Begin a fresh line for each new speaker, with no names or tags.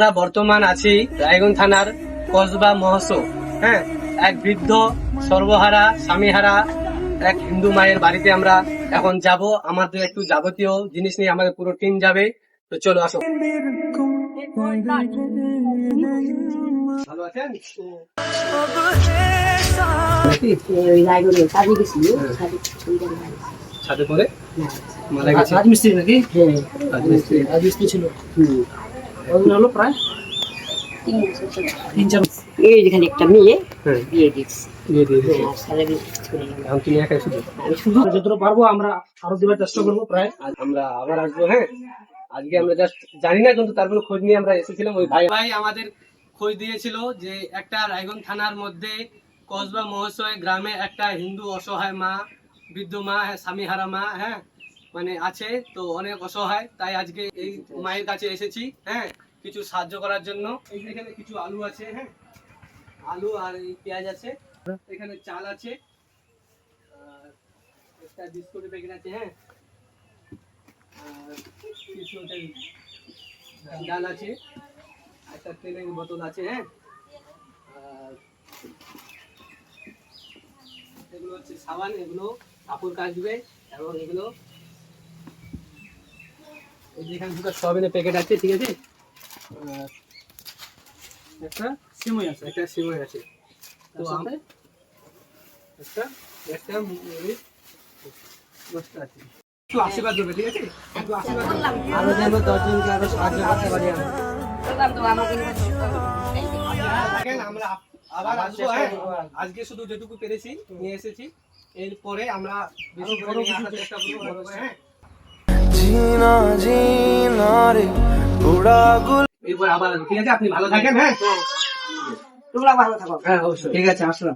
আমরা বর্তমান আছি রায়গঞ্জ থানার কসবা মহসো। হ্যাঁ, এক বৃদ্ধ সর্বহারা স্বামীহারা এক হিন্দু মায়ের বাড়িতে আমরা এখন যাব। আমাদের একটু যাবতীয় জিনিস নিয়ে আমাদের পুরো টিম যাবে। তো চলো আসো। ভালো আছেন? ছাদে পরে মারা গেছে।
রাজমিস্ত্রি নাকি?
রাজমিস্ত্রি।
রাজমিস্ত্রি ছিল। ওগুলো হলো প্রায় 3-4
এই যেখানে একটা মেয়ে
হ্যাঁ,
বিয়ে দিচ্ছে।
দিয়ে দিয়েছে।
হ্যাঁ,
এখন তুমি একাই শুধু?
আমি শুধু যতটা পারবো আমরা আরো দেওয়ার চেষ্টা করবো। প্রায়
আজ আমরা আবার আসবো। হ্যাঁ, আজকে আমরা জাস্ট জানি না, কিন্তু তারপরে খোঁজ নিয়ে আমরা এসেছিলাম। ওই ভাই আমাদের খোঁজ দিয়েছিল যে একটা রায়গঞ্জ থানার মধ্যে কসবা মহাশয় গ্রামে একটা হিন্দু অসহায় মা, বৃদ্ধ মা, স্বামীহারা মা, হ্যাঁ মানে আছে, তো অনেক অসহায়। তাই আজকে এই মায়ের কাছে এসেছি, হ্যাঁ, কিছু সাহায্য করার জন্য। এখানে কিছু আলু আছে, হ্যাঁ, আলু আর এই পেঁয়াজ আছে, এখানে চাল আছে, আর একটা বিস্কুটের প্যাকেট আছে, হ্যাঁ, আর কিছু ডাল আছে, একটা তেলের বোতল আছে, হ্যাঁ, আর এগুলো হচ্ছে সাবান, এগুলো কাপড় কাচবে, এবং এগুলো যেখানে দুটো সয়াবিনের প্যাকেট আছে, ঠিক আছে, আর
একটা সিমই আছে।
একটা সিমই আছে। তো
তার সাথে
একটা একটা মুড়ি বস্তা আছে। একটু আশীর্বাদ দেবে, ঠিক আছে? একটু আশীর্বাদ দেবে। আরো যেন 10 জনকে আরো সাহায্য করতে পারি আমরা। দেখেন, আমরা আবার আসবো। হ্যাঁ, আজকে শুধু যেটুকু পেরেছি নিয়ে এসেছি, এরপরে আমরা বেশি করে নিয়ে আসার চেষ্টা করবো। হ্যাঁ, এরপর আবার আসবো, ঠিক আছে? আপনি ভালো থাকেন। হ্যাঁ,
তোমরা ভালো থাকো।
হ্যাঁ, অবশ্যই।
ঠিক আছে, আসলাম।